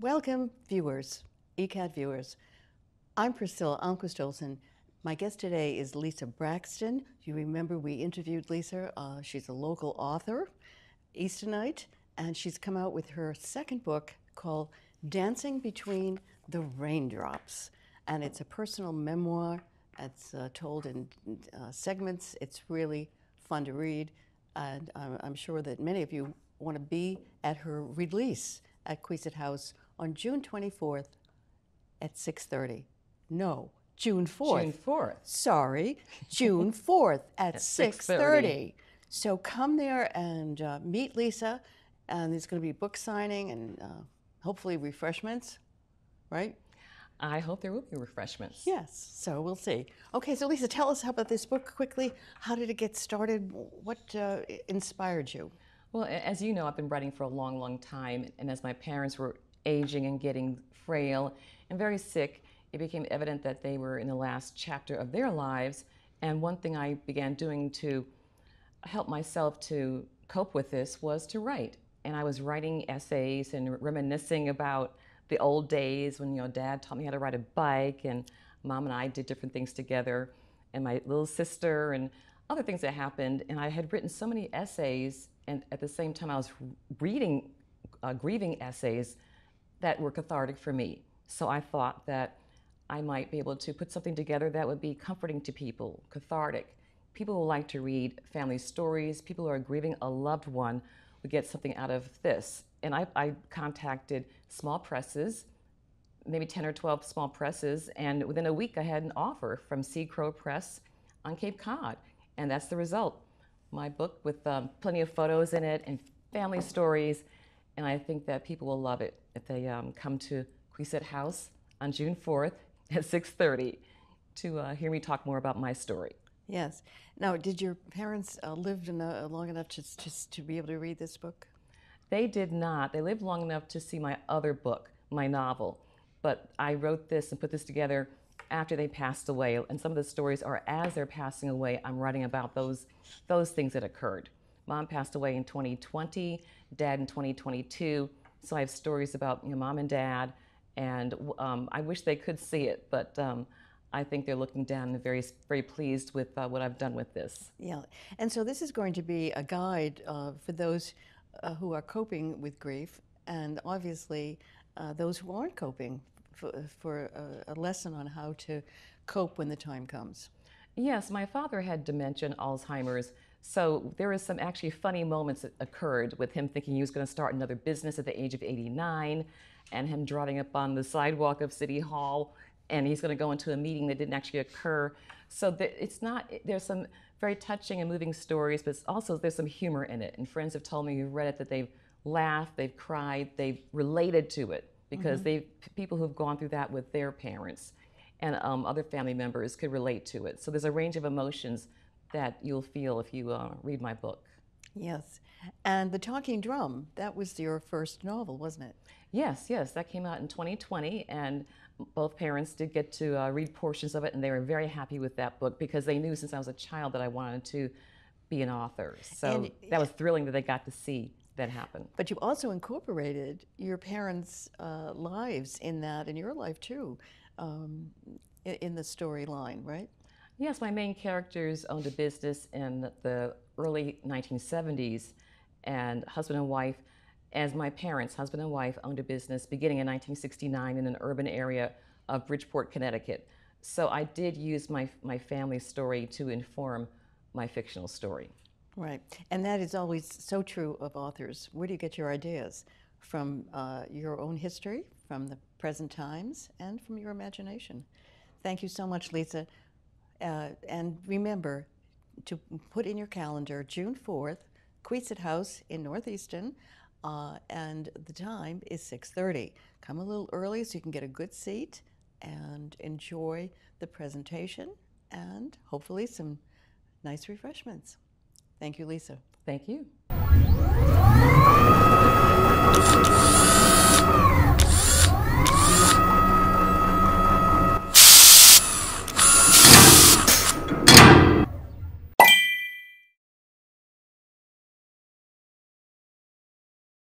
Welcome, viewers, ECAT viewers. I'm Priscilla Almquist-Olsen. My guest today is Lisa Braxton. You remember we interviewed Lisa. She's a local author, Eastonite, and she's come out with her second book called Dancing Between the Raindrops. And it's a personal memoir. It's told in segments. It's really fun to read. And I'm sure that many of you want to be at her release at Queeset House on June 24th at 6:30. No, June 4th. June 4th. Sorry, June 4th at 6:30. 6:30. So come there and meet Lisa, and there's going to be book signing and hopefully refreshments, right? I hope there will be refreshments. Yes, so we'll see. Okay, so Lisa, tell us about this book quickly. How did it get started? What inspired you? Well, as you know, I've been writing for a long, long time, and as my parents were aging and getting frail and very sick, it became evident that they were in the last chapter of their lives. And one thing I began doing to help myself to cope with this was to write. And I was writing essays and reminiscing about the old days when, Dad taught me how to ride a bike, and Mom and I did different things together, and my little sister, and other things that happened. And I had written so many essays, and at the same time I was reading grieving essays that were cathartic for me. So I thought that I might be able to put something together that would be comforting to people, cathartic. People who like to read family stories, people who are grieving a loved one would get something out of this. And I contacted small presses, maybe 10 or 12 small presses, and within a week I had an offer from Sea Crow Press on Cape Cod, and that's the result. My book with plenty of photos in it and family stories, and I think that people will love it if they come to Queeset House on June 4th at 6:30 to hear me talk more about my story. Yes. Now, did your parents live long enough to be able to read this book? They did not. They lived long enough to see my other book, my novel. But I wrote this and put this together after they passed away. And some of the stories are as they're passing away. I'm writing about those things that occurred. Mom passed away in 2020, Dad in 2022. So I have stories about Mom and Dad. And I wish they could see it, but I think they're looking down and very, very pleased with what I've done with this. Yeah. And so this is going to be a guide for those who are coping with grief, and obviously those who aren't coping, for a lesson on how to cope when the time comes. Yes, my father had dementia and Alzheimer's, so there was some actually funny moments that occurred with him thinking he was going to start another business at the age of 89, and him driving up on the sidewalk of City Hall, and he's going to go into a meeting that didn't actually occur. So there's some very touching and moving stories, but also there's some humor in it. And friends have told me who've read it that they've laughed, they've cried, they've related to it, because people who've gone through that with their parents and other family members could relate to it. So there's a range of emotions that you'll feel if you read my book. Yes. And The Talking Drum, that was your first novel, wasn't it? Yes, that came out in 2020, and both parents did get to read portions of it, and they were very happy with that book because they knew since I was a child that I wanted to be an author. So that was thrilling that they got to see that happen. But you also incorporated your parents' lives in that, and your life too, in the storyline, right? Yes, my main characters owned a business in the early 1970s, and husband and wife, as my parents, husband and wife, owned a business beginning in 1969 in an urban area of Bridgeport, Connecticut. So I did use my family story to inform my fictional story. Right, and that is always so true of authors. Where do you get your ideas? From your own history, from the present times, and from your imagination. Thank you so much, Lisa. And remember to put in your calendar June 4th, Queeset House in Northeastern, and the time is 6:30. Come a little early so you can get a good seat and enjoy the presentation and hopefully some nice refreshments. Thank you, Lisa. Thank you.